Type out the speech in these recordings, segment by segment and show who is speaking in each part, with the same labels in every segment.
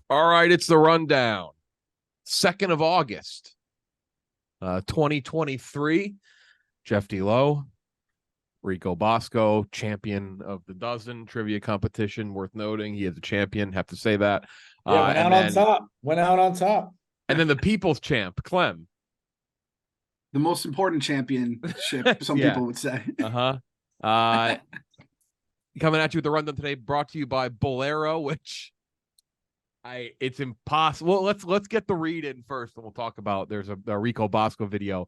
Speaker 1: All right, it's the rundown. 2nd of August, 2023. Jeff D. Lowe, Rico Bosco, champion of the dozen trivia competition. Worth noting, he is a champion. Have to say that.
Speaker 2: Yeah, went out on top. Went out on top.
Speaker 1: And then the people's champ, Clem.
Speaker 3: The most important championship, some people would say.
Speaker 1: Coming at you with the rundown today, brought to you by Bowlero, which it's impossible. Well, let's get the read in first, and we'll talk about. There's a Rico Bosco video.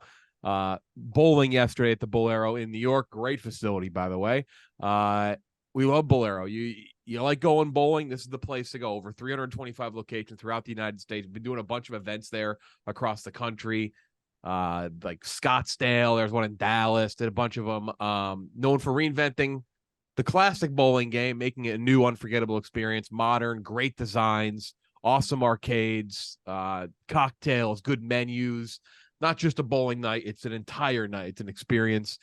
Speaker 1: Bowling yesterday at the Bowlero in New York. Great facility, by the way. We love Bowlero. You like going bowling? This is the place to go. Over 325 locations throughout the United States. We've been doing a bunch of events there across the country. Like Scottsdale, there's one in Dallas, did a bunch of them. Known for reinventing the classic bowling game, making it a new, unforgettable experience. Modern, great designs, awesome arcades, cocktails, good menus. Not just a bowling night, it's an entire night. It's an experience.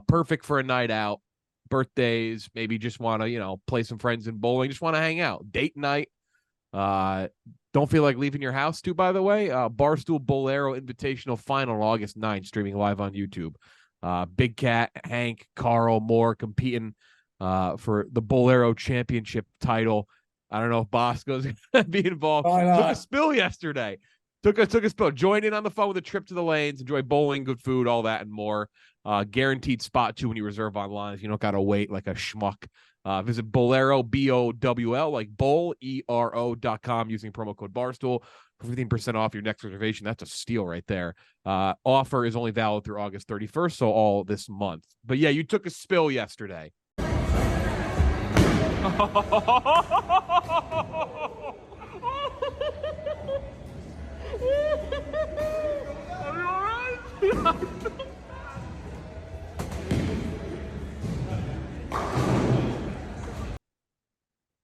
Speaker 1: Perfect for a night out, birthdays, maybe just want to, play some friends in bowling, just want to hang out. Date night. Don't feel like leaving your house too, by the way. Barstool Bowlero Invitational Final August 9th, streaming live on YouTube. Big Cat, Hank, Carl, Moore competing for the Bowlero Championship title. I don't know if Bosco's going to be involved. Took a spill yesterday. Took a spill. Joined in on the phone with a trip to the lanes. Enjoy bowling, good food, all that and more. Guaranteed spot too when you reserve online. You don't got to wait like a schmuck. Visit Bowlero, BOWL, like bowl, ERO.com using promo code Barstool for 15% off your next reservation. That's a steal right there. Offer is only valid through August 31st, so all this month. But yeah, you took a spill yesterday. Are you all right?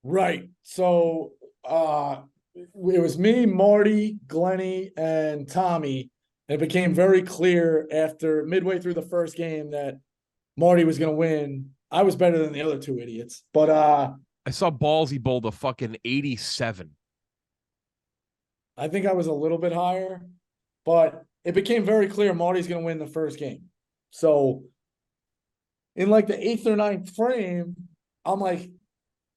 Speaker 2: Right. So it was me, Marty, Glenny, and Tommy. It became very clear after midway through the first game that Marty was going to win. I was better than the other two idiots. But
Speaker 1: I saw Ballsy bowled a fucking 87.
Speaker 2: I think I was a little bit higher, but it became very clear Marty's going to win the first game. So in like the 8th or 9th frame, I'm like,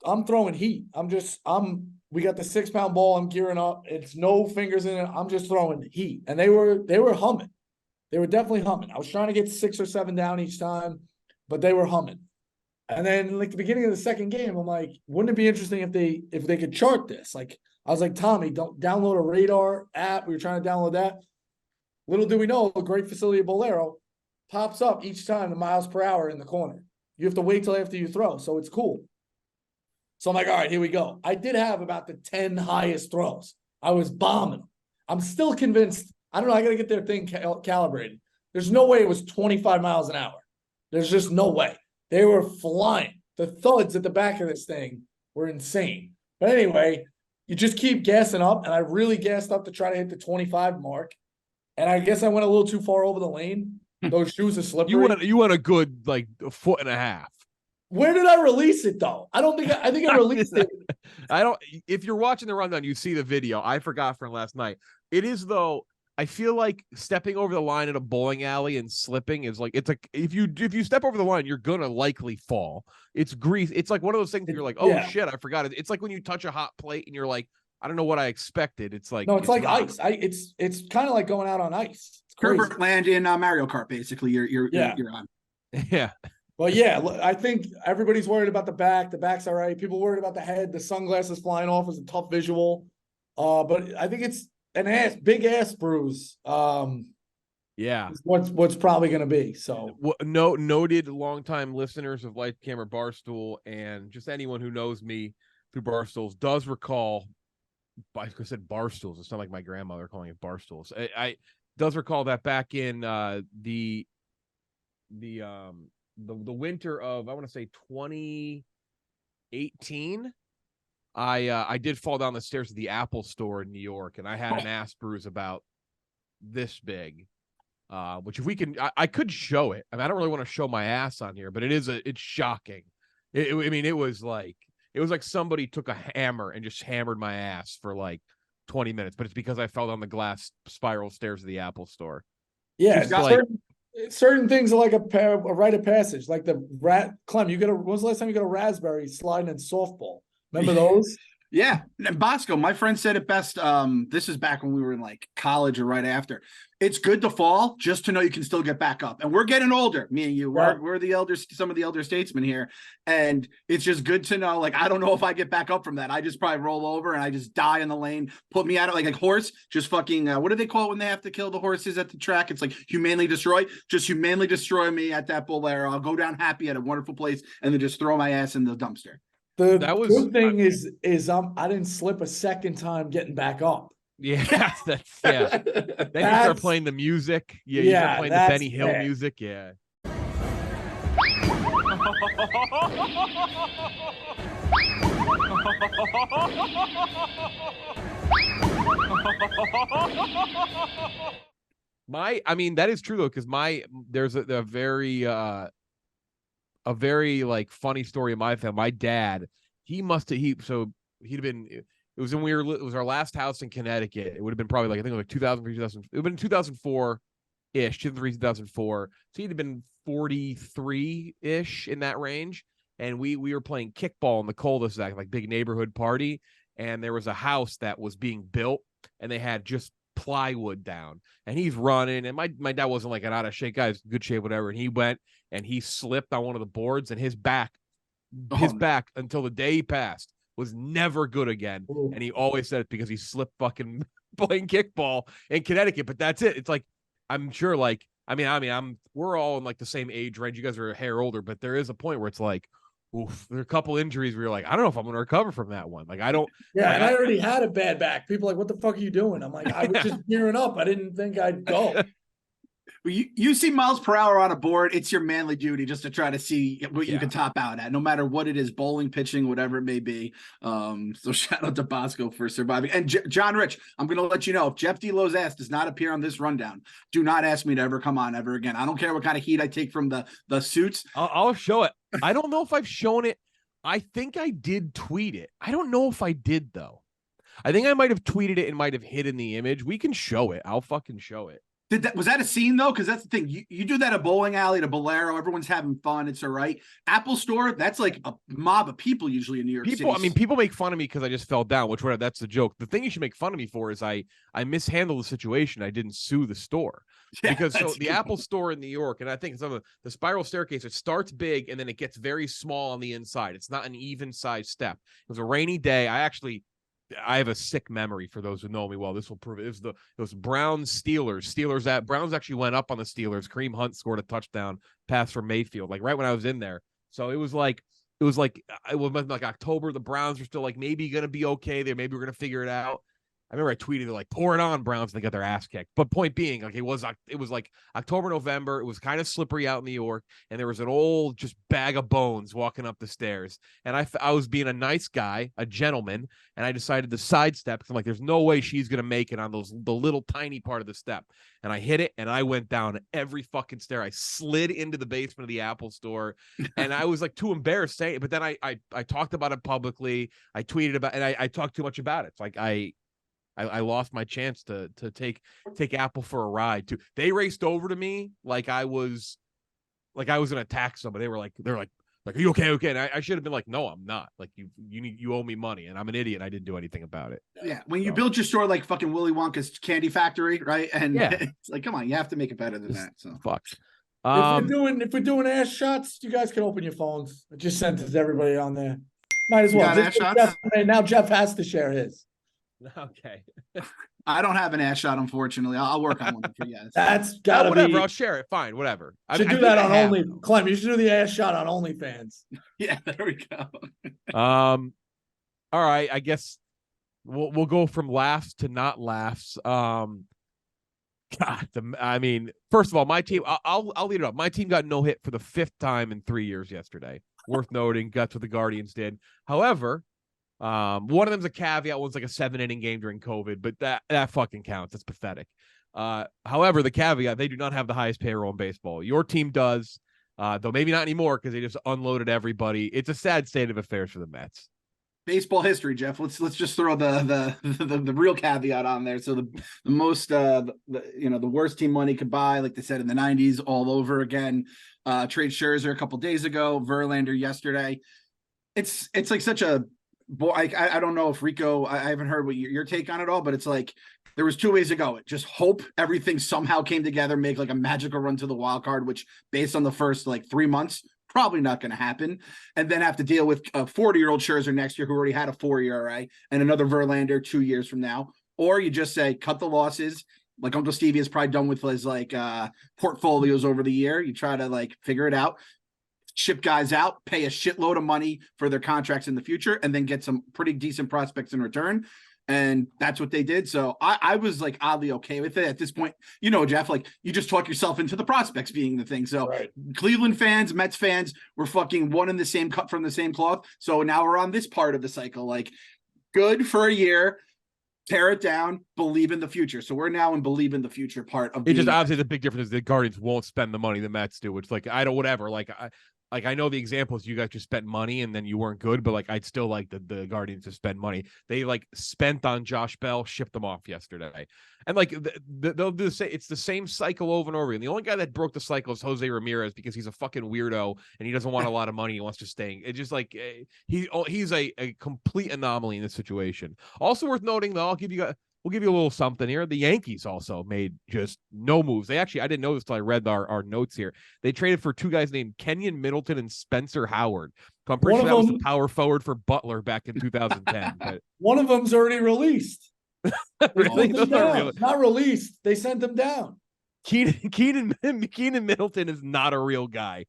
Speaker 2: I'm throwing heat. We got the 6-pound ball. I'm gearing up. It's no fingers in it. I'm just throwing heat. And they were humming. They were definitely humming. I was trying to get 6 or 7 down each time, but they were humming. And then like the beginning of the second game, I'm like, wouldn't it be interesting if they could chart this? Like, I was like, Tommy, don't download a radar app. We were trying to download that. Little do we know, a great facility at Bowlero pops up each time the miles per hour in the corner. You have to wait till after you throw. So it's cool. So I'm like, all right, here we go. I did have about the 10 highest throws. I was bombing them. I'm still convinced. I don't know. I got to get their thing calibrated. There's no way it was 25 miles an hour. There's just no way. They were flying. The thuds at the back of this thing were insane. But anyway, you just keep gassing up. And I really gassed up to try to hit the 25 mark. And I guess I went a little too far over the lane. Those shoes are slippery.
Speaker 1: You went a good, like, 1.5 feet.
Speaker 2: Where did I release it though? I think I released it.
Speaker 1: If you're watching the rundown, you see the video. I forgot from last night. It is though. I feel like stepping over the line in a bowling alley and slipping is like, it's like if you step over the line, you're gonna likely fall. It's grease. It's like one of those things that you're like, oh shit, I forgot it. It's like when you touch a hot plate and you're like, I don't know what I expected. It's like,
Speaker 2: no, it's like ice. It's kind of like going out on ice. It's crazy.
Speaker 3: Herbert land in Mario Kart, basically. You're on.
Speaker 1: Yeah.
Speaker 2: Well, yeah, I think everybody's worried about the back. The back's all right. People worried about the head. The sunglasses flying off is a tough visual. But I think it's an big ass bruise.
Speaker 1: Yeah.
Speaker 2: What's probably going to be. So
Speaker 1: noted longtime listeners of Light Camera Barstool and just anyone who knows me through Barstools does recall. I said Barstools. It's not like my grandmother calling it Barstools. I does recall that back in the winter of, I want to say 2018, I did fall down the stairs of the Apple store in New York, and I had an ass bruise about this big. Which if we can, I could show it. I mean, I don't really want to show my ass on here, but it's shocking. I mean, it was like, It was like somebody took a hammer and just hammered my ass for like 20 minutes, but it's because I fell down the glass spiral stairs of the Apple store.
Speaker 2: Yeah,
Speaker 1: Just like,
Speaker 2: certain things are like a rite of passage. Like Clem, when was the last time you got a raspberry sliding in softball? Remember those?
Speaker 3: Yeah. And Bosco, my friend said it best. This is back when we were in like college or right after. It's good to fall just to know you can still get back up. And we're getting older, me and you. We're the elders, some of the elder statesmen here. And it's just good to know, like, I don't know if I get back up from that. I just probably roll over and I just die in the lane, put me out of like a horse, just fucking, what do they call it when they have to kill the horses at the track? It's like humanely destroy. Just humanely destroy me at that Bowlero. I'll go down happy at a wonderful place and then just throw my ass in the dumpster.
Speaker 2: The good thing is I didn't slip a second time getting back up.
Speaker 1: Yeah, Then you start playing the music. Yeah, you start playing the Benny Hill music. Yeah. I mean, that is true though, because there's a very like funny story in my family. My dad, he'd have been. It was our last house in Connecticut. It would have been probably like, I think it was like 2003, 2000. It would have been 2004-ish, 2003, 2004. So he'd have been 43-ish in that range. And we were playing kickball in the cul-de-sac, like big neighborhood party. And there was a house that was being built and they had just plywood down. And he's running. And my dad wasn't like an out of shape guy, he was in good shape, whatever. And he went and he slipped on one of the boards and his back until the day he passed was never good again. Ooh. And he always said it's because he slipped fucking playing kickball in Connecticut. But that's it. It's like, I'm sure, like, we're all in like the same age range. You guys are a hair older, but there is a point where it's like, oof, there are a couple injuries where you're like, I don't know if I'm going to recover from that one. Like, I don't.
Speaker 2: Yeah,
Speaker 1: like,
Speaker 2: and I already had a bad back. People are like, what the fuck are you doing? I'm like, I was just gearing up. I didn't think I'd go.
Speaker 3: Well, you see miles per hour on a board, it's your manly duty just to try to see what you can top out at, no matter what it is, bowling, pitching, whatever it may be. So shout out to Bosco for surviving. And John Rich, I'm going to let you know, if Jeff D-Lowe's ass does not appear on this rundown, do not ask me to ever come on ever again. I don't care what kind of heat I take from the suits.
Speaker 1: I'll show it. I don't know if I've shown it. I think I did tweet it. I don't know if I did, though. I think I might have tweeted it and might have hidden the image. We can show it. I'll fucking show it.
Speaker 3: Was that a scene though? Because that's the thing. You do that at bowling alley, to Bowlero, everyone's having fun. It's all right. Apple Store, that's like a mob of people usually in New York City.
Speaker 1: I mean, people make fun of me because I just fell down, which that's the joke. The thing you should make fun of me for is I mishandled the situation. I didn't sue the store. Yeah, because the Apple Store in New York, and I think some of the spiral staircase, it starts big and then it gets very small on the inside. It's not an even size step. It was a rainy day. I have a sick memory for those who know me well. This will prove it. It was Browns Steelers. Browns actually went up on the Steelers. Kareem Hunt scored a touchdown pass from Mayfield, like right when I was in there. So it was like October. The Browns were still like maybe gonna be okay there. Maybe we're gonna figure it out. I remember I tweeted like, pour it on, Browns, and they got their ass kicked. But point being, like it was like October, November. It was kind of slippery out in New York, and there was an old just bag of bones walking up the stairs. And I was being a nice guy, a gentleman, and I decided to sidestep because I'm like, there's no way she's gonna make it on the little tiny part of the step. And I hit it, and I went down every fucking stair. I slid into the basement of the Apple Store, and I was like too embarrassed saying it. But then I talked about it publicly. I tweeted about it, and I talked too much about it. It's like I lost my chance to take Apple for a ride too. They raced over to me like I was gonna attack somebody. They're like, are you okay? Okay. And I should have been like, no, I'm not. Like you owe me money, and I'm an idiot. I didn't do anything about it.
Speaker 3: Yeah. When you build your store like fucking Willy Wonka's candy factory, right? And it's like, come on, you have to make it better than that. So
Speaker 1: fuck.
Speaker 2: If we're doing ass shots, you guys can open your phones. I just sent it to everybody on there. Might as well. Now Jeff has to share his.
Speaker 1: Okay.
Speaker 3: I don't have an ass shot, unfortunately. I'll work on one for you guys.
Speaker 2: That's gotta
Speaker 1: whatever. I'll share it. Fine, whatever.
Speaker 2: Should do that on Only. Clem, you should do the ass shot on OnlyFans.
Speaker 3: Yeah, there we go.
Speaker 1: All right. I guess we'll go from laughs to not laughs. I mean, first of all, my team. I'll lead it up. My team got no hit for the 5th time in 3 years yesterday. Worth noting. That's what the Guardians did. However. One of them's a caveat. One's like a 7-inning game during COVID, but that fucking counts. That's pathetic. However, the caveat, they do not have the highest payroll in baseball. Your team does, though maybe not anymore because they just unloaded everybody. It's a sad state of affairs for the Mets.
Speaker 3: baseball history, Jeff. Let's just throw the real caveat on there. So the most the worst team money could buy, like they said in the 90s, all over again. Trade Scherzer a couple days ago, Verlander yesterday. It's like such a boy. I don't know if Rico, I haven't heard what your take on it all, but it's like there was two ways to go. Just hope everything somehow came together, make like a magical run to the wild card, which based on the first like 3 months, probably not going to happen. And then have to deal with a 40-year-old Scherzer next year who already had a 4 ERA and another Verlander 2 years from now. Or you just say, cut the losses. Like Uncle Stevie has probably done with his like portfolios over the year. You try to like figure it out, ship guys out, pay a shitload of money for their contracts in the future, and then get some pretty decent prospects in return. And that's what they did. So I was like oddly okay with it at this point. Jeff, like you just talk yourself into the prospects being the thing. So right. Cleveland fans, Mets fans were fucking one in the same cut from the same cloth. So now we're on this part of the cycle. Like good for a year, tear it down, believe in the future. So we're now in believe in the future part of
Speaker 1: it. Just obviously the big difference is the Guardians won't spend the money the Mets do, which like I don't whatever. Like I know the examples you guys just spent money and then you weren't good, but like I'd still like the Guardians to spend money. They like spent on Josh Bell, shipped them off yesterday, and like they'll do it's the same cycle over and over again. The only guy that broke the cycle is Jose Ramirez because he's a fucking weirdo and he doesn't want a lot of money. He wants to stay. It's just like he's a complete anomaly in this situation. Also worth noting though, we'll give you a little something here. The Yankees also made just no moves. I didn't know this until I read our notes here. They traded for two guys named Kenyon Middleton and Spencer Howard. So I'm pretty sure that was the power forward for Butler back in 2010. But
Speaker 2: one of them's already released.
Speaker 1: Really?
Speaker 2: Not released. They sent them down.
Speaker 1: Keenan Middleton is not a real guy.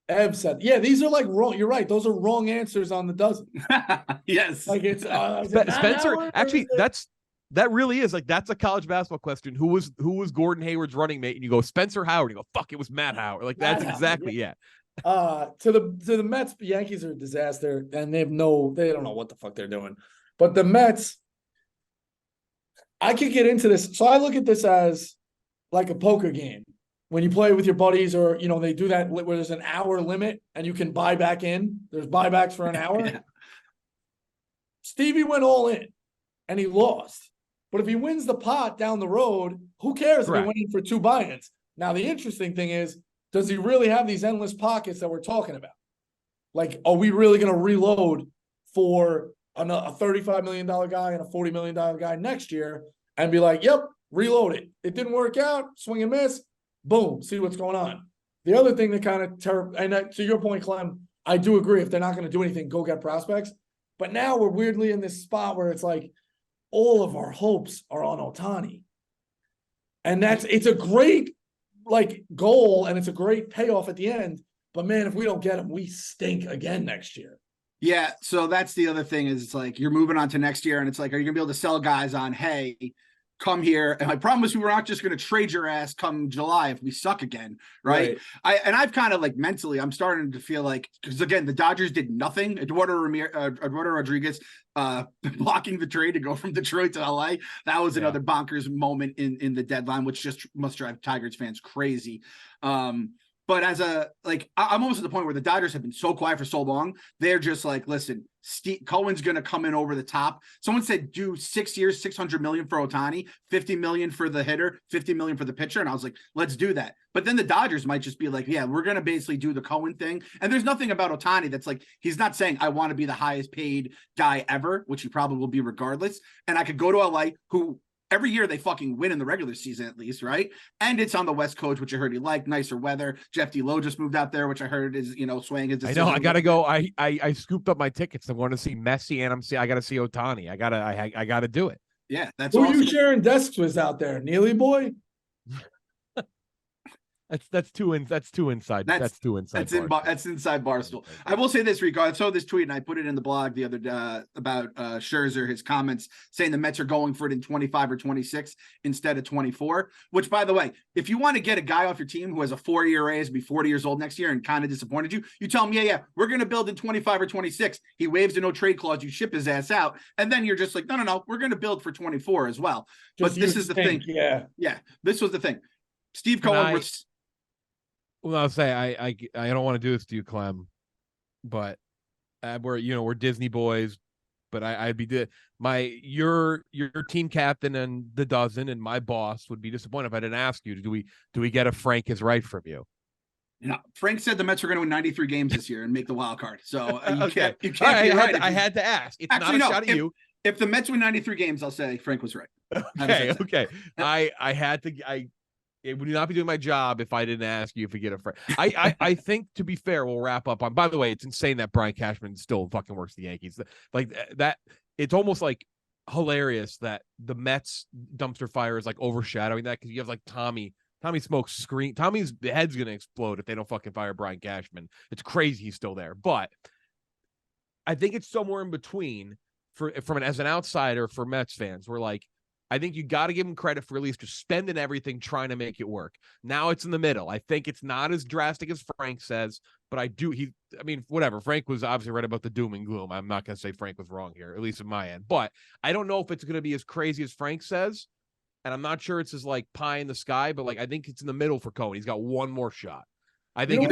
Speaker 2: Ev said, "Yeah, these are like wrong. You're right. Those are wrong answers on the dozen."
Speaker 3: Yes,
Speaker 2: like it's
Speaker 1: Spencer. Actually, that really is like that's a college basketball question. Who was Gordon Hayward's running mate? And you go Spencer Howard. And you go fuck. It was Matt Howard. Like that's exactly yeah.
Speaker 2: To the Mets, Yankees are a disaster, and they don't know what the fuck they're doing. But the Mets, I could get into this. So I look at this as like a poker game. When you play with your buddies or, they do that where there's an hour limit and you can buy back in. There's buybacks for an hour. Yeah. Stevie went all in and he lost. But if he wins the pot down the road, who cares if he went in for 2 buy-ins? Now, the interesting thing is, does he really have these endless pockets that we're talking about? Like, are we really going to reload for a $35 million guy and a $40 million guy next year and be like, yep, reload it. It didn't work out. Swing and miss. Boom, see what's going on. The other thing that kind of to your point, Clem, I do agree. If they're not going to do anything, go get prospects. But now we're weirdly in this spot where it's like all of our hopes are on Ohtani. And it's a great like goal and it's a great payoff at the end. But man, if we don't get him, we stink again next year.
Speaker 3: Yeah, so that's the other thing is it's like you're moving on to next year and it's like, are you going to be able to sell guys on, hey, come here, and I promise we were not just going to trade your ass come July if we suck again, right? I've kind of like mentally, I'm starting to feel like because again the Dodgers did nothing. Eduardo Rodriguez blocking the trade to go from Detroit to LA. That was another bonkers moment in the deadline, which just must drive Tigers fans crazy. But I'm almost at the point where the Dodgers have been so quiet for so long. They're just like, listen, Steve Cohen's going to come in over the top. Someone said do 6 years, $600 million for Ohtani, $50 million for the hitter, $50 million for the pitcher. And I was like, let's do that. But then the Dodgers might just be like, yeah, we're going to basically do the Cohen thing. And there's nothing about Ohtani that's like, he's not saying I want to be the highest paid guy ever, which he probably will be regardless. And I could go to LA, who every year they fucking win in the regular season at least, right? And it's on the West Coast, which I heard he liked, nicer weather. Jeff D. Lowe just moved out there, which I heard is, swaying his decision.
Speaker 1: I know, I gotta go. I scooped up my tickets. I'm going to see Messi and I gotta see Ohtani. I gotta do it.
Speaker 3: Yeah, that's
Speaker 2: who
Speaker 3: awesome.
Speaker 2: You sharing desks with out there? Neely boy?
Speaker 3: That's inside.
Speaker 2: That's
Speaker 3: inside Barstool. I will say this, Rico. I saw this tweet and I put it in the blog the other day about Scherzer, his comments saying the Mets are going for it in 25 or 26 instead of 24. Which, by the way, if you want to get a guy off your team who has a 4 ERA, is be 40 years old next year and kind of disappointed you, you tell him, yeah, we're going to build in 25 or 26. He waives a no trade clause. You ship his ass out, and then you're just like, no, we're going to build for 24 as well. But this is the thing. Yeah, this was the thing. Steve Cohen.
Speaker 1: Well, I'll say I don't want to do this to you, Clem, but we're Disney boys, but I'd be your team captain and the dozen and my boss would be disappointed if I didn't ask you. Do we get a Frank is right from you?
Speaker 3: Frank said the Mets are going to win 93 games this year and make the wild card. So you
Speaker 1: okay.
Speaker 3: can't be right.
Speaker 1: I had to ask. It's
Speaker 3: actually,
Speaker 1: not a shot at you.
Speaker 3: If the Mets win 93 games, I'll say Frank was right.
Speaker 1: Okay. I had to. It would not be doing my job if I didn't ask you if we get a Frank. I think, to be fair, we'll wrap up on. By the way, it's insane that Brian Cashman still fucking works the Yankees. Like that. It's almost like hilarious that the Mets dumpster fire is like overshadowing that, because you have like Tommy Smoke's screen. Tommy's head's gonna explode if they don't fucking fire Brian Cashman. It's crazy he's still there, but I think it's somewhere in between as an outsider for Mets fans. We're like, I think you got to give him credit for at least just spending everything trying to make it work. Now it's in the middle. I think it's not as drastic as Frank says, but whatever. Frank was obviously right about the doom and gloom. I'm not going to say Frank was wrong here, at least in my end, but I don't know if it's going to be as crazy as Frank says. And I'm not sure it's as like pie in the sky, but like I think it's in the middle for Cohen. He's got one more shot. I think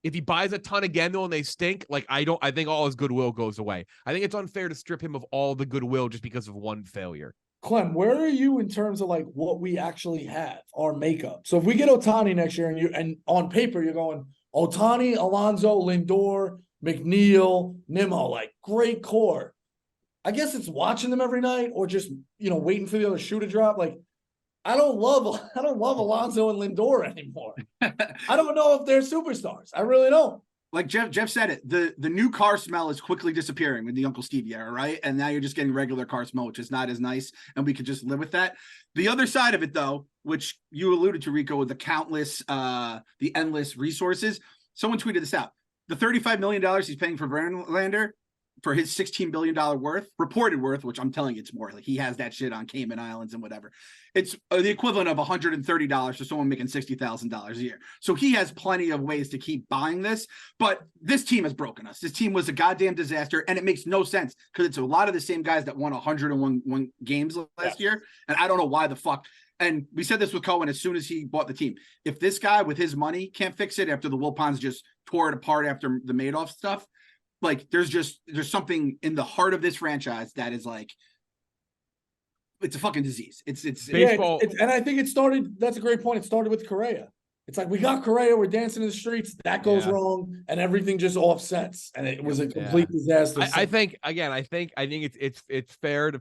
Speaker 1: if he buys a ton again though and they stink, like I think all his goodwill goes away. I think it's unfair to strip him of all the goodwill just because of one failure.
Speaker 2: Clem, where are you in terms of like what we actually have, our makeup? So if we get Ohtani next year and on paper you're going Ohtani, Alonso, Lindor, McNeil, Nimmo, like great core. I guess it's watching them every night or just, waiting for the other shoe to drop. Like, I don't love Alonso and Lindor anymore. I don't know if they're superstars. I really don't.
Speaker 3: Like Jeff said it, the new car smell is quickly disappearing with the Uncle Steve era, right? And now you're just getting regular car smell, which is not as nice, and we could just live with that. The other side of it, though, which you alluded to, Rico, with the endless resources. Someone tweeted this out. The $35 million he's paying for Verlander, for his $16 billion reported worth, which I'm telling you, it's more like he has that shit on Cayman Islands and whatever. It's the equivalent of $130 to someone making $60,000 a year. So he has plenty of ways to keep buying this, but this team has broken us. This team was a goddamn disaster, and it makes no sense because it's a lot of the same guys that won 101 games last year, and I don't know why the fuck. And we said this with Cohen as soon as he bought the team. If this guy with his money can't fix it after the Wilpons just tore it apart after the Madoff stuff, like there's something in the heart of this franchise that is like, it's a fucking disease. It's
Speaker 1: baseball.
Speaker 2: And I think it started, that's a great point. It started with Correa. It's like, we got Correa, we're dancing in the streets, that goes wrong, and everything just offsets. And it was a complete disaster.
Speaker 1: I think it's fair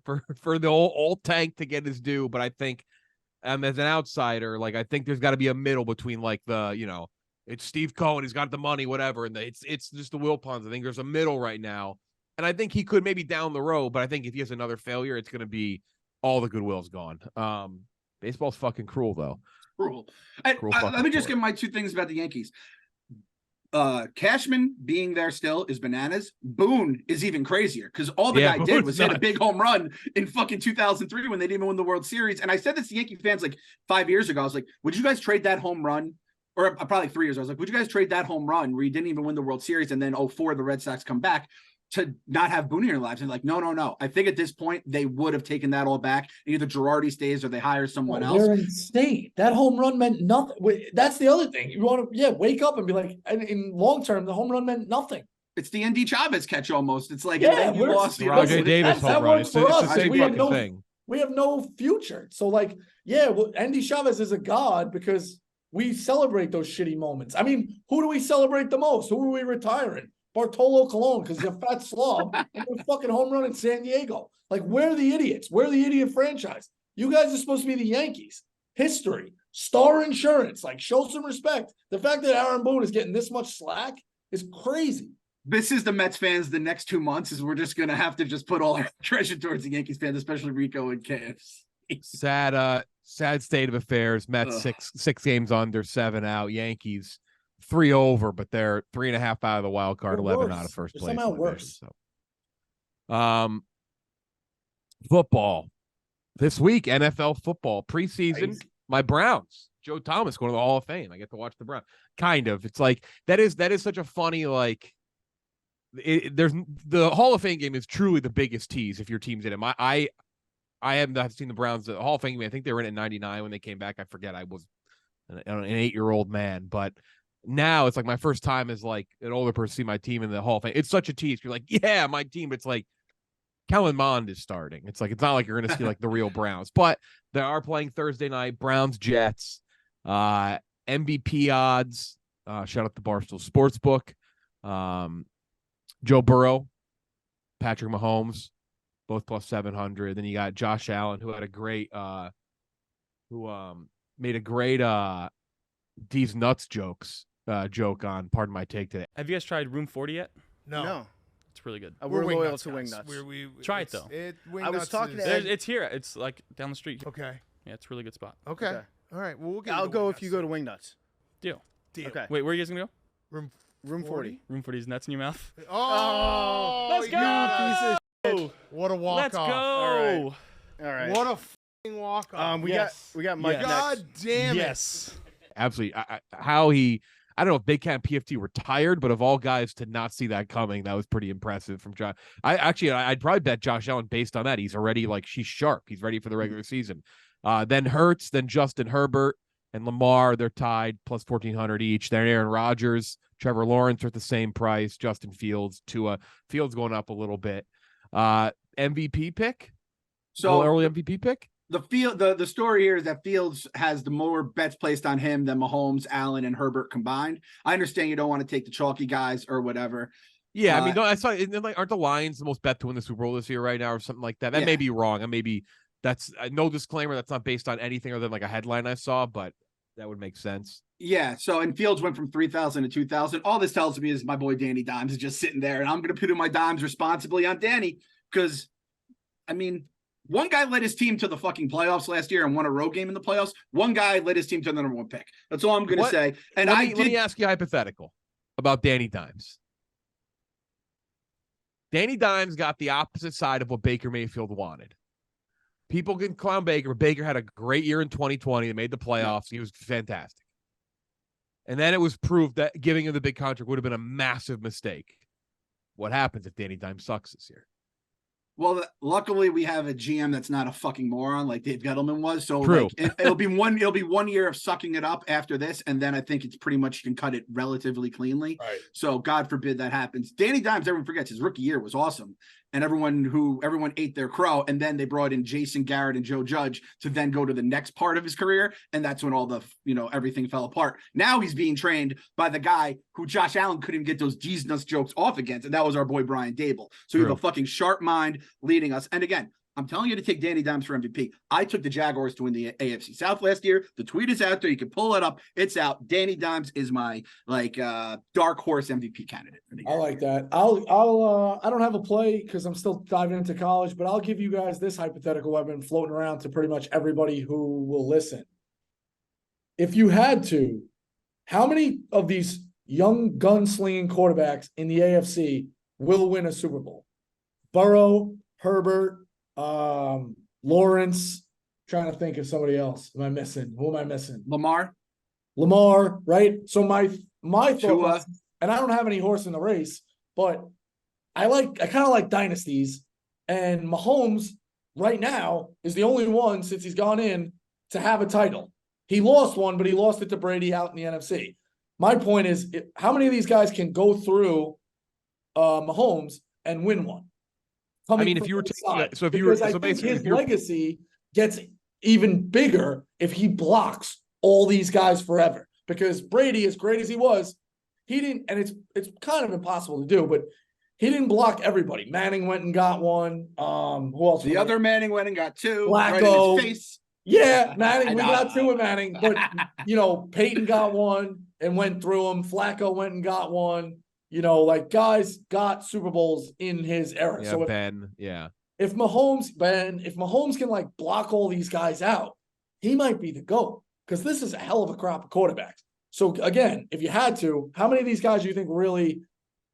Speaker 1: for the old tank to get his due, but I think as an outsider, like I think there's got to be a middle between like it's Steve Cohen, he's got the money, whatever, and it's just the Wilpons. I think there's a middle right now, and I think he could maybe down the road, but I think if he has another failure, it's going to be all the goodwill's gone. Baseball's fucking cruel, though.
Speaker 3: Cruel. Let me just give my two things about the Yankees. Cashman being there still is bananas. Boone is even crazier because all the guy did was hit a big home run in fucking 2003 when they didn't even win the World Series. And I said this to Yankee fans like 5 years ago. I was like, would you guys trade that home run? Or probably 3 years. I was like, would you guys trade that home run where you didn't even win the World Series and then 2004 the Red Sox come back to not have Boone in your lives? And like, no. I think at this point they would have taken that all back. Either Girardi stays or they hire someone else.
Speaker 2: They're insane. That home run meant nothing. That's the other thing. You want to wake up and be like, in long term, the home run meant nothing.
Speaker 3: It's the ND Chavez catch almost. It's like,
Speaker 1: you lost Roger Davis home run. It's the same fucking thing.
Speaker 2: We have no future. So like, Andy Chavez is a god because we celebrate those shitty moments. I mean, who do we celebrate the most? Who are we retiring? Bartolo Colon, because he's a fat slob and a fucking home run in San Diego. Like, we're the idiots. We're the idiot franchise. You guys are supposed to be the Yankees. History. Star insurance. Like, show some respect. The fact that Aaron Boone is getting this much slack is crazy.
Speaker 3: This is the Mets fans the next 2 months is we're just going to have to just put all our treasure towards the Yankees fans, especially Rico and KFC.
Speaker 1: Sad state of affairs. Mets 6 games under, 7 out. Yankees 3 over, but they're 3.5 out of the wild card, 11 out of first place.
Speaker 2: Somehow worse.
Speaker 1: So. Football this week, NFL football preseason. Nice. My Browns, Joe Thomas going to the Hall of Fame. I get to watch the Browns. Kind of. It's like that is such a funny like. There's the Hall of Fame game is truly the biggest tease if your team's in it. I haven't seen the Browns the Hall of Fame game. I think they were in it 99 when they came back. I forget. I was an 8-year-old man, but Now it's like my first time as like an older person see my team in the Hall of Fame. It's such a tease. You're like, yeah, my team. It's like Kellen Mond is starting. It's like it's not like you're going to see like the real Browns, but they are playing Thursday night. Browns Jets, MVP odds. Shout out to Barstool Sports book. Joe Burrow, Patrick Mahomes, both plus 700. Then you got Josh Allen, who had a great, made a great D's nuts joke on Pardon My Take today.
Speaker 4: Have you guys tried Room 40 yet?
Speaker 5: No.
Speaker 4: It's really good.
Speaker 5: We're
Speaker 4: We're
Speaker 5: loyal
Speaker 4: Wingnuts
Speaker 5: to
Speaker 4: guys.
Speaker 5: Wingnuts.
Speaker 4: Try it, though.
Speaker 5: I was talking to Ed.
Speaker 4: It's here. It's like down the street.
Speaker 5: Okay.
Speaker 4: Yeah, it's a really good spot.
Speaker 5: Okay. All right. Well, we'll get.
Speaker 3: I'll go if you go to Wingnuts.
Speaker 4: Deal.
Speaker 5: Okay.
Speaker 4: Wait, where are you guys going to go?
Speaker 5: Room 40.
Speaker 4: Room 40's nuts in your mouth.
Speaker 5: Oh,
Speaker 4: let's go!
Speaker 5: You piece of shit. What a walk
Speaker 4: Let's
Speaker 5: off.
Speaker 4: go!
Speaker 3: All right.
Speaker 5: What a fucking walk off.
Speaker 3: We got Mike
Speaker 5: God
Speaker 3: next.
Speaker 5: damn it.
Speaker 4: Yes.
Speaker 1: Absolutely. I don't know if Big Cat PFT retired, but of all guys to not see that coming, that was pretty impressive from Josh. I'd probably bet Josh Allen based on that. He's already she's sharp. He's ready for the regular season. Then Hurts, then Justin Herbert and Lamar, they're tied plus 1,400 each. Then Aaron Rodgers, Trevor Lawrence are at the same price. Justin Fields, Tua. Fields going up a little bit. MVP pick?
Speaker 3: So
Speaker 1: early MVP pick?
Speaker 3: The story here is that Fields has the more bets placed on him than Mahomes, Allen, and Herbert combined. I understand you don't want to take the chalky guys or whatever.
Speaker 1: Yeah, I mean, no, I saw aren't the Lions the most bet to win the Super Bowl this year right now or something like that? That may be wrong. And maybe that's no disclaimer. That's not based on anything other than like a headline I saw, but that would make sense.
Speaker 3: Yeah. So, and Fields went from 3,000 to 2,000. All this tells me is my boy Danny Dimes is just sitting there, and I'm going to put in my dimes responsibly on Danny because, I mean, one guy led his team to the fucking playoffs last year and won a road game in the playoffs. One guy led his team to the number one pick. That's all I'm going to say. And
Speaker 1: let me ask you a hypothetical about Danny Dimes. Danny Dimes got the opposite side of what Baker Mayfield wanted. People can clown Baker, but Baker had a great year in 2020. They made the playoffs. He was fantastic. And then it was proved that giving him the big contract would have been a massive mistake. What happens if Danny Dimes sucks this year?
Speaker 3: Well, luckily we have a GM that's not a fucking moron like Dave Gettleman was. So
Speaker 1: True.
Speaker 3: It'll be one year of sucking it up after this, and then I think it's pretty much you can cut it relatively cleanly.
Speaker 2: Right.
Speaker 3: So God forbid that happens. Danny Dimes, everyone forgets his rookie year was awesome, and everyone ate their crow, and then they brought in Jason Garrett and Joe Judge to then go to the next part of his career, and that's when all the everything fell apart. Now he's being trained by the guy who Josh Allen couldn't get those D's nuts jokes off against, and that was our boy Brian Dable. So you have a fucking sharp mind leading us. And again, I'm telling you to take Danny Dimes for MVP. I took the Jaguars to win the AFC South last year. The tweet is out there. You can pull it up. It's out. Danny Dimes is my dark horse MVP candidate for the year.
Speaker 2: I like that. I don't have a play because I'm still diving into college, but I'll give you guys this hypothetical I've been floating around to pretty much everybody who will listen. If you had to, how many of these young gunslinging quarterbacks in the AFC will win a Super Bowl? Burrow, Herbert, Lawrence. Trying to think of somebody else. Am I missing? Who am I missing?
Speaker 3: Lamar,
Speaker 2: right? So my thought
Speaker 3: Tua.
Speaker 2: was, and I don't have any horse in the race, but I kind of like dynasties, and Mahomes right now is the only one since he's gone in to have a title. He lost one, but he lost it to Brady out in the NFC. My point is, how many of these guys can go through Mahomes and win one?
Speaker 1: I mean, if you were
Speaker 2: his legacy gets even bigger if he blocks all these guys forever. Because Brady, as great as he was, he didn't, and it's kind of impossible to do, but he didn't block everybody. Manning went and got one. Who else?
Speaker 3: The other Manning went and got two.
Speaker 2: Flacco.
Speaker 3: Right in his face.
Speaker 2: Yeah, Manning. We got two with Manning, but Peyton got one and went through them. Flacco went and got one. Guys got Super Bowls in his era.
Speaker 1: Yeah,
Speaker 2: so if Mahomes can block all these guys out, he might be the GOAT because this is a hell of a crop of quarterbacks. So again, if you had to, how many of these guys do you think really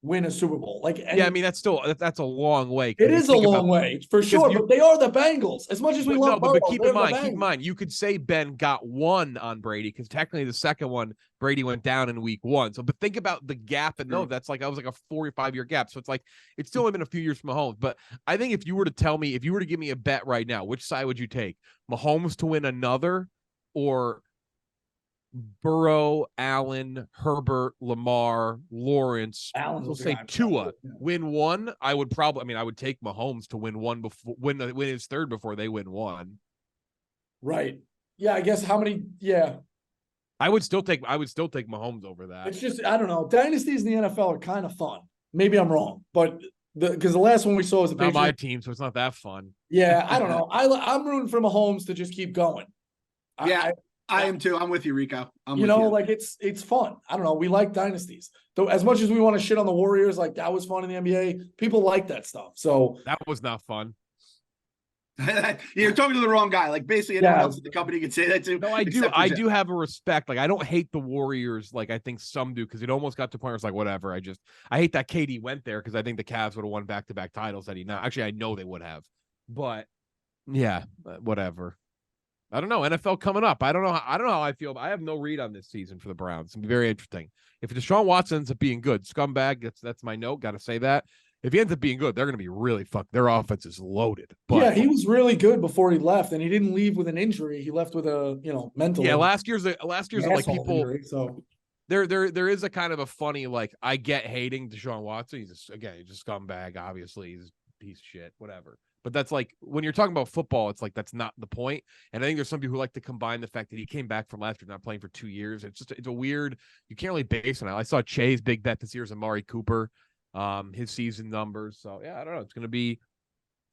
Speaker 2: win a Super Bowl? I mean, that's
Speaker 1: a long way.
Speaker 2: It is a long way for sure, but they are the Bengals. As much as we love Burrow,
Speaker 1: but keep in mind, you could say Ben got one on Brady because technically the second one Brady went down in week one. So, but think about the gap, and that was like a 4 or 5 year gap. So it's still only been a few years from Mahomes. But I think if you were to give me a bet right now, which side would you take? Mahomes to win another, or Burrow, Allen, Herbert, Lamar, Lawrence,
Speaker 2: Allen's
Speaker 1: we'll
Speaker 2: was the
Speaker 1: say
Speaker 2: guy.
Speaker 1: Tua
Speaker 2: Yeah.
Speaker 1: win one, I would I would take Mahomes to win one before win his third before they win one.
Speaker 2: Right. Yeah, I guess how many? Yeah,
Speaker 1: I would still take Mahomes over that.
Speaker 2: it's just I don't know. Dynasties in the NFL are kind of fun. Maybe I'm wrong, but because the last one we saw was the
Speaker 1: Not
Speaker 2: Patriots.
Speaker 1: my team, so it's not that fun.
Speaker 2: Yeah, I don't know. I'm rooting for Mahomes to just keep going.
Speaker 3: Yeah, I am too. I'm with you, Rico.
Speaker 2: Like it's fun. I don't know. We like dynasties. Though as much as we want to shit on the Warriors, like that was fun in the NBA. People like that stuff. So
Speaker 1: That was not fun.
Speaker 3: You're talking to the wrong guy. Like basically anyone else at the company can say that too.
Speaker 1: No, I do.
Speaker 3: except for
Speaker 1: I
Speaker 3: Jeff.
Speaker 1: do have a respect. Like I don't hate the Warriors like I think some do because it almost got to a point where it's like whatever. I hate that KD went there because I think the Cavs would have won back-to-back titles that he not. Actually, I know they would have. But yeah, whatever. I don't know. NFL coming up. I don't know how I feel. But I have no read on this season for the Browns. It's gonna be very interesting. If Deshaun Watson ends up being good, scumbag. That's my note. Got to say that. If he ends up being good, they're going to be really fucked. Their offense is loaded. But
Speaker 2: yeah, he was really good before he left, and he didn't leave with an injury. He left with a mental.
Speaker 1: Yeah, last year's like people.
Speaker 2: Injury, so
Speaker 1: There is a kind of a funny like I get hating Deshaun Watson. He's just a scumbag. Obviously, he's a piece of shit. Whatever. But that's like when you're talking about football, it's like that's not the point. And I think there's some people who like to combine the fact that he came back from last year not playing for 2 years. It's a weird. You can't really base on it. I saw Che's big bet this year is Amari Cooper. His season numbers. So yeah, I don't know. It's gonna be.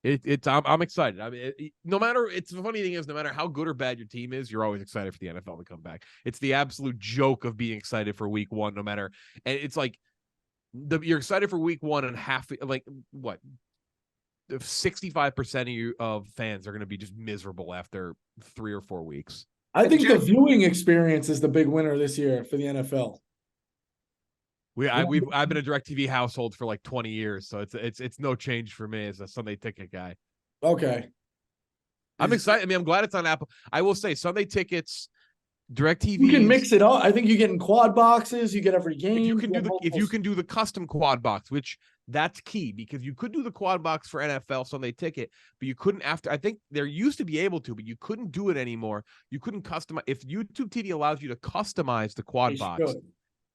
Speaker 1: I'm excited. I mean, no matter. It's the funny thing is, no matter how good or bad your team is, you're always excited for the NFL to come back. It's the absolute joke of being excited for Week 1, no matter. And it's like you're excited for Week 1 and half like what. 65% of fans are going to be just miserable after 3 or 4 weeks.
Speaker 2: I think the viewing experience is the big winner this year for the NFL.
Speaker 1: I've been a DirecTV household for like 20 years, so it's no change for me as a Sunday ticket guy.
Speaker 2: Okay.
Speaker 1: I'm excited. I mean, I'm glad it's on Apple. I will say Sunday tickets, DirecTV.
Speaker 2: You can mix it up. I think you get in quad boxes. You get every game.
Speaker 1: If you can do the custom quad box, which that's key because you could do the quad box for NFL Sunday ticket, but you couldn't after. I think there used to be able to, but you couldn't do it anymore. You couldn't customize. If YouTube TV allows you to customize the quad box,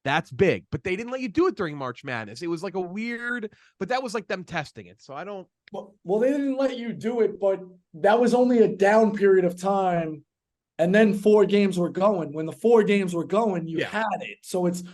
Speaker 1: that's big. But they didn't let you do it during March Madness. It was like a weird, but that was like them testing it. So I don't.
Speaker 2: Well, they didn't let you do it, but that was only a down period of time. And then 4 games were going. When the 4 games were going, you had it. So it's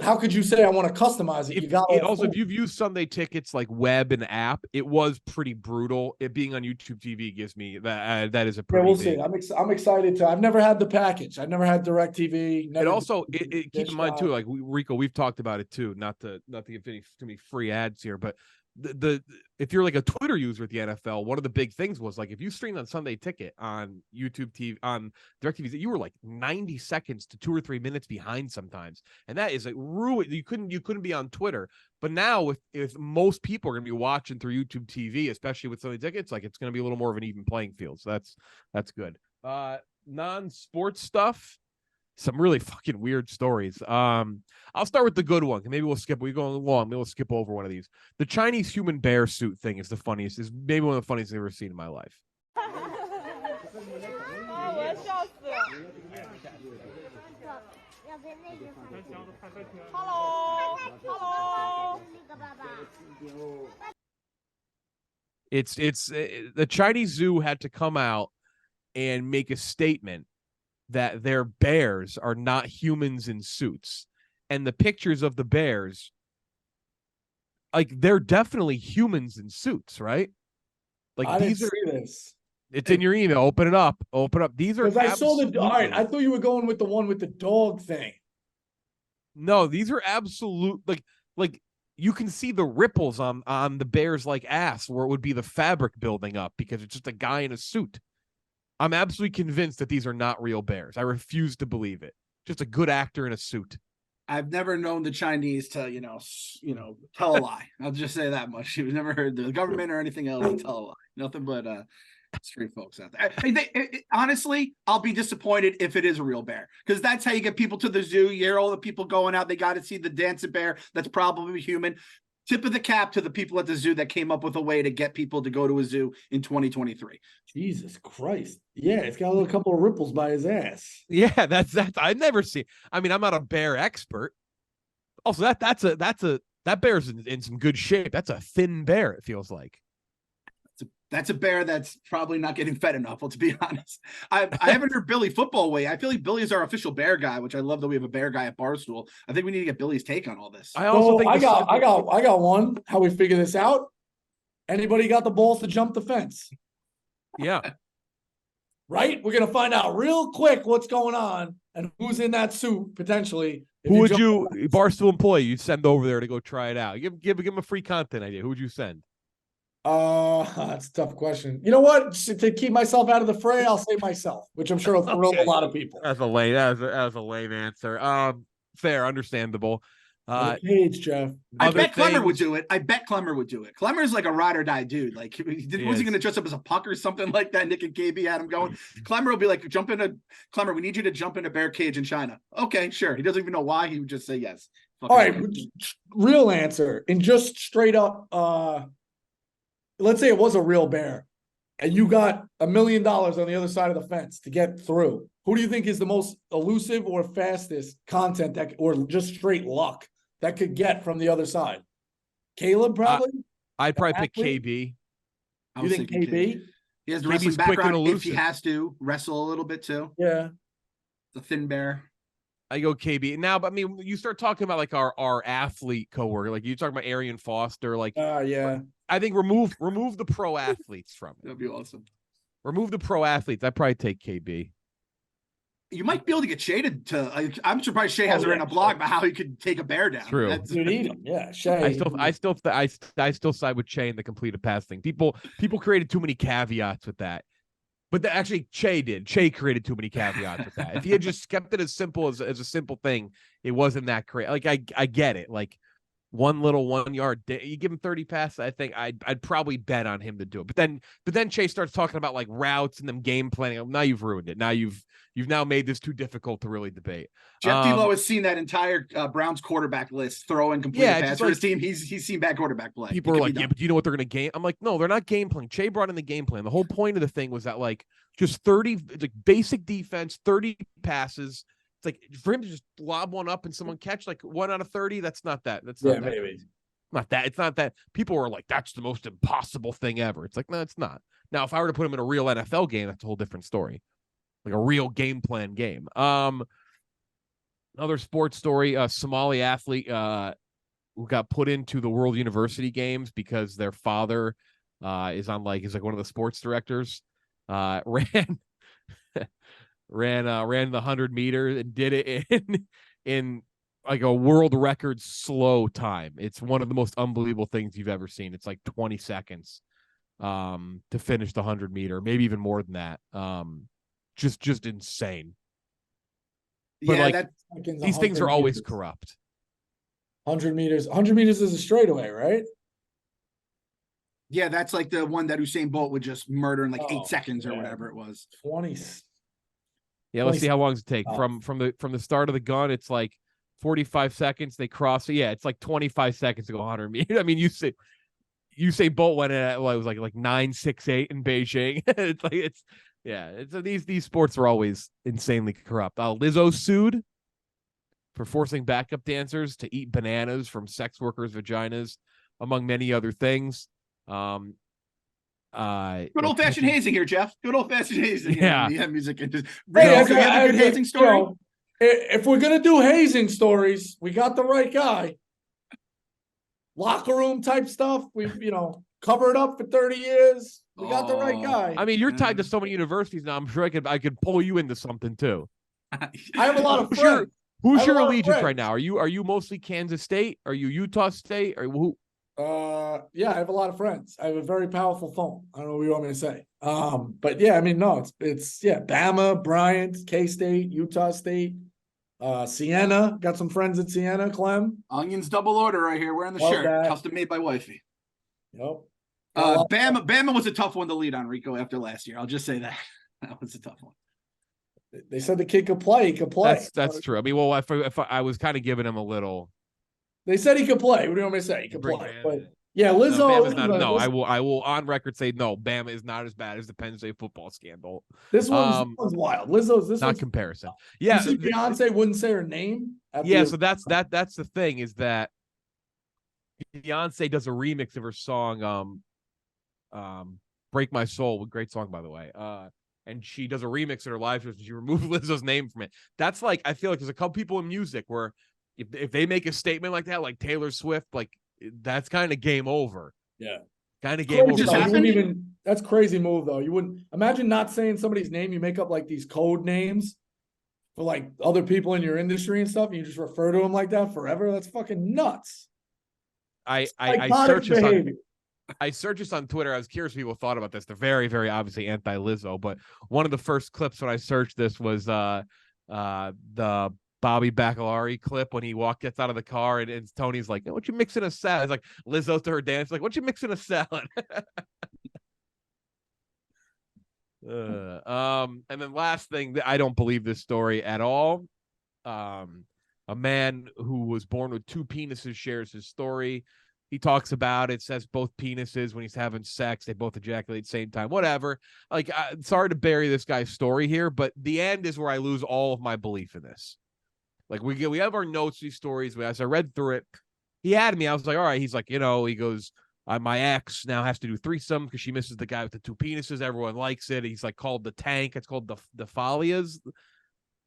Speaker 2: how could you say I want to customize it?
Speaker 1: If you've used Sunday tickets like web and app, it was pretty brutal. It being on YouTube TV gives me that is a pretty.
Speaker 2: Yeah, we'll see. I'm excited to. I've never had the package. I've never had DirecTV.
Speaker 1: It also keep in mind too, like Rico, we've talked about it too. Not to give too many free ads here, but the if you're like a Twitter user at the NFL, one of the big things was like if you streamed on Sunday Ticket on YouTube TV on DirecTV, you were like 90 seconds to 2 or 3 minutes behind sometimes, and that is like ruin. You couldn't be on Twitter, but now if most people are going to be watching through YouTube TV, especially with Sunday Tickets, like it's going to be a little more of an even playing field. So that's good. Non-sports stuff. Some really fucking weird stories. I'll start with the good one. Maybe we'll skip. We're going long. Maybe we'll skip over one of these. The Chinese human bear suit thing is the funniest. Is maybe one of the funniest I've ever seen in my life. It's the Chinese zoo had to come out and make a statement that their bears are not humans in suits. And the pictures of the bears, like they're definitely humans in suits, right? Like
Speaker 2: I
Speaker 1: these
Speaker 2: didn't see this.
Speaker 1: It's in your email. Open it up. These are.
Speaker 2: Because I saw all right. I thought you were going with the one with the dog thing.
Speaker 1: No, these are absolute. Like you can see the ripples on the bear's like ass where it would be the fabric building up because it's just a guy in a suit. I'm absolutely convinced that these are not real bears. I refuse to believe it. Just a good actor in a suit.
Speaker 3: I've never known the Chinese to, tell a lie. I'll just say that much. You've never heard the government or anything else tell a lie. Nothing but street folks out there. Honestly, I'll be disappointed if it is a real bear because that's how you get people to the zoo. You hear all the people going out. They got to see the dancing bear. That's probably human. Tip of the cap to the people at the zoo that came up with a way to get people to go to a zoo in 2023.
Speaker 2: Jesus Christ. Yeah, it's got a little couple of ripples by his ass.
Speaker 1: Yeah, that's I've never seen. I mean, I'm not a bear expert. Also, that bear's in some good shape. That's a thin bear, it feels like.
Speaker 3: That's a bear that's probably not getting fed enough. Well, to be honest, I haven't heard Billy football way. I feel like Billy is our official bear guy, which I love that we have a bear guy at Barstool. I think we need to get Billy's take on all this.
Speaker 1: I also think
Speaker 2: I got one. How we figure this out? Anybody got the balls to jump the fence?
Speaker 1: Yeah.
Speaker 2: Right? We're gonna find out real quick what's going on and who's in that suit potentially.
Speaker 1: Who would you, Barstool employee, you'd send over there to go try it out? Give him a free content idea. Who would you send?
Speaker 2: That's a tough question. You know what? To keep myself out of the fray, I'll say myself, which I'm sure will thrill a lot of people.
Speaker 1: That's a lame. That was a lame answer. Fair, understandable.
Speaker 2: Cage, Jeff.
Speaker 3: I bet Clemmer would do it. Clemmer's like a ride or die dude. Like, was he going to dress up as a puck or something like that? Nick and KB had him going. Clemmer will be like, Clemmer, we need you to jump in a bear cage in China. Okay, sure. He doesn't even know why. He would just say yes.
Speaker 2: All right, real answer. And just straight up, let's say it was a real bear and you got $1 million on the other side of the fence to get through. Who do you think is the most elusive or fastest content or just straight luck that could get from the other side? Caleb, probably?
Speaker 1: I'd probably pick KB.
Speaker 2: You think KB?
Speaker 3: He has the wrestling background if he has to wrestle a little bit too.
Speaker 2: Yeah.
Speaker 3: The thin bear.
Speaker 1: I go KB now, but I mean, you start talking about like our athlete coworker, like you talking about Arian Foster, like
Speaker 2: yeah.
Speaker 1: I think remove the pro athletes from it.
Speaker 3: That'd be awesome.
Speaker 1: Remove the pro athletes. I'd probably take KB.
Speaker 3: You might be able to get Shay to I'm surprised Shay hasn't written a blog about how he could take a bear down.
Speaker 1: True.
Speaker 2: You need him. Yeah, Shay.
Speaker 1: I still side with Shay in the completed pass thing. People created too many caveats with that. But actually, Che did. Che created too many caveats with that. If he had just kept it as simple as a simple thing, it wasn't that great. Like I get it. Like 1 yard, you give him 30 passes. I think I'd probably bet on him to do it. But then Che starts talking about like routes and them game planning. Now you've ruined it. Now you've now made this too difficult to really debate.
Speaker 3: Jeff D. Lowe has seen that entire Browns quarterback list, throw and complete pass for his team. He's seen bad quarterback play.
Speaker 1: People are like, yeah, but you know what they're going to game? I'm like, no, they're not game playing. Che brought in the game plan. The whole point of the thing was that like just 30, like basic defense, 30 passes. It's like for him to just lob one up and someone catch like 1 out of 30. That's not that. That's not that.
Speaker 2: Maybe.
Speaker 1: Not that. It's not that. People are like, that's the most impossible thing ever. It's like, no, it's not. Now, if I were to put him in a real NFL game, that's a whole different story. Like a real game plan game. Another sports story, a Somali athlete who got put into the World University Games because their father is like one of the sports directors. Ran the 100 meters and did it in like a world record slow time. It's one of the most unbelievable things you've ever seen. It's like 20 seconds to finish the 100 meter, maybe even more than that. Just insane. But
Speaker 3: yeah,
Speaker 1: like these things are always corrupt.
Speaker 2: 100 meters. 100 meters is a straightaway, right?
Speaker 3: Yeah, that's like the one that Usain Bolt would just murder in like 8 seconds or whatever it was.
Speaker 2: 20.
Speaker 1: Yeah, let's see how long does it take. From the start of the gun, it's like 45 seconds. They cross. It. Yeah, it's like 25 seconds to go 100 meters. I mean, Usain Bolt went in at it was like 9.68 in Beijing. These sports are always insanely corrupt. Lizzo sued for forcing backup dancers to eat bananas from sex workers' vaginas, among many other things.
Speaker 3: Good old fashioned hazing here, Jeff. Good old fashioned hazing.
Speaker 1: Yeah,
Speaker 3: music industry.
Speaker 2: Hey,
Speaker 3: you have a good hazing story.
Speaker 2: If we're gonna do hazing stories, we got the right guy. Locker room type stuff. We covered up for 30 years. We got the right guy.
Speaker 1: I mean, you're tied to so many universities now. I'm sure I could pull you into something too.
Speaker 2: I have a lot of friends.
Speaker 1: Who's your allegiance right now? Are you mostly Kansas State? Are you Utah State? Or who?
Speaker 2: Yeah, I have a lot of friends. I have a very powerful phone. I don't know what you want me to say. But yeah, I mean, no, it's Bama, Bryant, K-State, Utah State, Siena. Got some friends at Siena, Clem.
Speaker 3: Onions double order right here. Wearing the shirt, custom made by wifey.
Speaker 2: Yep.
Speaker 3: Bama was a tough one to lead on, Rico, after last year. I'll just say that. That was a tough one.
Speaker 2: They said the kid could play. He could play.
Speaker 1: That's true. I mean, well, if I was kind of giving him a little
Speaker 2: They said he could play. What do you want me to say? He could
Speaker 1: Bring
Speaker 2: play.
Speaker 1: Bama
Speaker 2: But
Speaker 1: in.
Speaker 2: yeah,
Speaker 1: No,
Speaker 2: Lizzo.
Speaker 1: Bama's not.
Speaker 2: listen,
Speaker 1: No,
Speaker 2: this,
Speaker 1: I will on record say no. Bama is not as bad as the Penn State football scandal.
Speaker 2: this one's wild. Lizzo's this
Speaker 1: Not
Speaker 2: one's
Speaker 1: comparison.
Speaker 2: You
Speaker 1: Yeah,
Speaker 2: see Beyonce wouldn't say her name. At
Speaker 1: yeah.
Speaker 2: the
Speaker 1: So that's the thing is that Beyonce does a remix of her song, "Break My Soul," a great song by the way. And she does a remix in her live show. And she removed Lizzo's name from it. That's like I feel like there's a couple people in music where if they make a statement like that, like Taylor Swift, like that's kind of game over.
Speaker 2: Yeah.
Speaker 1: Kind of game over.
Speaker 3: just
Speaker 2: You
Speaker 3: happened?
Speaker 2: wouldn't even. That's crazy move though. You wouldn't imagine not saying somebody's name. You make up like these code names for like other people in your industry and stuff. And you just refer to them like that forever. That's fucking nuts.
Speaker 1: I
Speaker 2: Psychotic
Speaker 1: searched this on
Speaker 2: behavior.
Speaker 1: I searched this on Twitter. I was curious if people thought about this. They're very, very obviously anti-Lizzo, but one of the first clips when I searched this was the Bobby Baccalari clip when he gets out of the car and Tony's like, "What you mixing a salad?" It's like Lizzo to her dance, like, "What you mixing a salad?" And then last thing, I don't believe this story at all. A man who was born with two penises shares his story. He talks about it, says both penises when he's having sex, they both ejaculate at the same time, whatever. Like, sorry to bury this guy's story here, but the end is where I lose all of my belief in this. Like, we have our notes, these stories. As I read through it, he had me. I was like, all right. He's like, he goes, my ex now has to do threesome because she misses the guy with the two penises. Everyone likes it. He's like called the tank. It's called the Falias.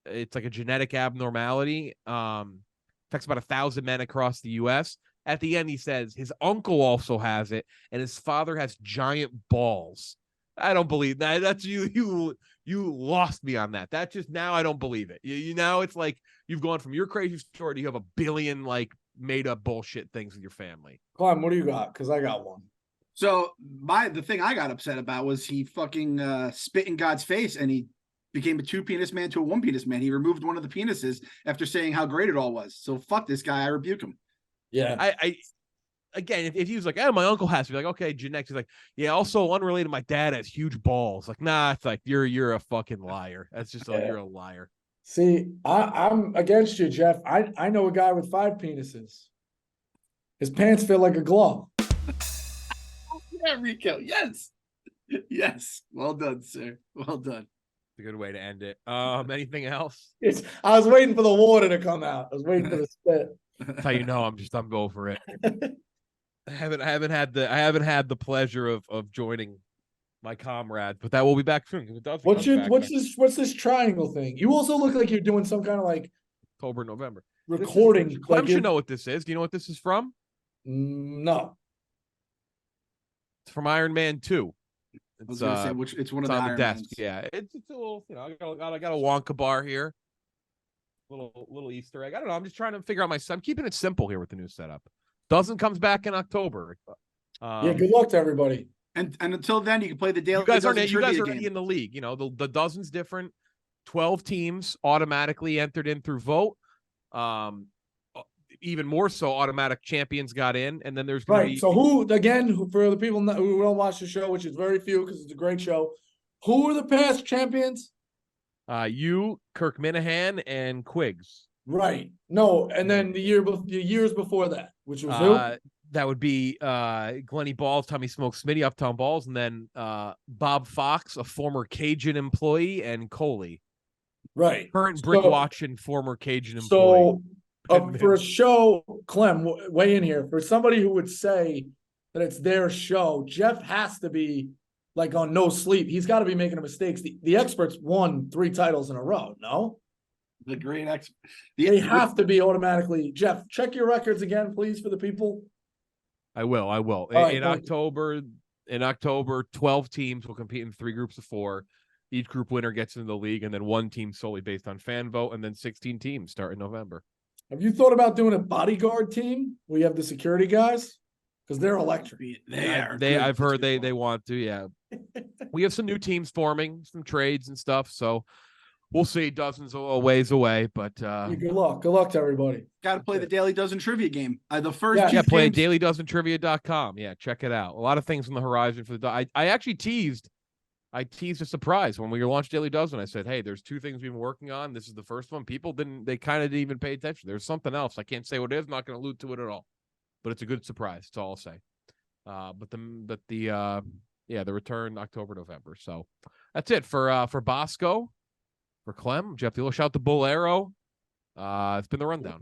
Speaker 1: It's like a genetic abnormality. Affects about 1,000 men across the U.S. At the end, he says his uncle also has it, and his father has giant balls. I don't believe that. That's you lost me on that. That just now I don't believe it. You now it's like you've gone from your crazy story to you have a billion like made up bullshit things with your family.
Speaker 2: Clem, what do you got? Because I got one.
Speaker 3: So the thing I got upset about was he fucking spit in God's face and he became a 2-penis man to a 1-penis man. He removed one of the penises after saying how great it all was. So fuck this guy. I rebuke him.
Speaker 2: Yeah.
Speaker 1: I again, if he was like, my uncle has to be like, okay, genetics. He's like, yeah, also unrelated, my dad has huge balls. Like, nah, it's like you're a fucking liar. That's just you're a liar.
Speaker 2: See, I'm against you, Jeff. I know a guy with 5 penises. His pants fit like a glove.
Speaker 3: Yeah, Rico. Yes. Yes. Well done, sir. Well done.
Speaker 1: It's a good way to end it. Anything else?
Speaker 2: I was waiting for the water to come out. I was waiting for the spit.
Speaker 1: That's how you know I'm over it. I haven't had the pleasure of joining my comrades, but that will be back soon. It does
Speaker 2: What's this triangle thing? You also look like you're doing some kind of like
Speaker 1: October, November
Speaker 2: recording.
Speaker 1: Clem should know what this is. Do you know what this is from?
Speaker 2: No.
Speaker 1: It's from Iron Man 2.
Speaker 3: I was gonna say which it's one of the
Speaker 1: on the
Speaker 3: Iron
Speaker 1: desk.
Speaker 3: Mans.
Speaker 1: Yeah, it's a little. I got a Wonka bar here. Little Easter egg. I don't know. I'm just trying to figure out I'm keeping it simple here with the new setup. Dozen comes back in October.
Speaker 2: Yeah, good luck to everybody.
Speaker 3: And until then, you can play the daily.
Speaker 1: You guys are
Speaker 3: game.
Speaker 1: already in the league. You know, the dozen's different. 12 teams automatically entered in through vote. Even more so, automatic champions got in, and then there's
Speaker 2: right. So for the people who don't watch the show, which is very few because it's a great show, who are the past champions?
Speaker 1: You, Kirk Minahan, and Quiggs.
Speaker 2: Right. No, and then the years before that, which was who?
Speaker 1: That would be Glenny Balls, Tommy Smoke Smitty, Uptown Balls, and then Bob Fox, a former Cajun employee, and Coley.
Speaker 2: Right.
Speaker 1: Current brick watching former Cajun employee.
Speaker 2: So for a show, Clem, weigh in here. For somebody who would say that it's their show, Jeff has to be like on no sleep. He's got to be making mistakes. The experts won 3 titles in a row, no?
Speaker 3: The great expert.
Speaker 2: They have to be automatically. Jeff, check your records again, please, for the people.
Speaker 1: I will. In October, 12 teams will compete in 3 groups of 4. Each group winner gets into the league, and then 1 team solely based on fan vote, and then 16 teams start in November.
Speaker 2: Have you thought about doing a bodyguard team? We have the security guys because they're electric.
Speaker 1: I've heard they want to. Yeah, we have some new teams forming, some trades and stuff. So we'll see. Dozens of ways away, but
Speaker 2: good luck. Good luck to everybody.
Speaker 3: Got to play the Daily Dozen trivia game. The first
Speaker 1: play dailydozentrivia.com. Yeah, check it out. A lot of things on the horizon for the. I actually teased. I teased a surprise when we launched Daily Dozen. I said, hey, there's 2 things we've been working on. This is the first one. People they kind of didn't even pay attention. There's something else. I can't say what it is. I'm not going to allude to it at all. But it's a good surprise. That's all I'll say. But the return October, November. So that's it for Bosco, for Clem, Jeff Dealer. Shout out to Bowlero. It's been the rundown.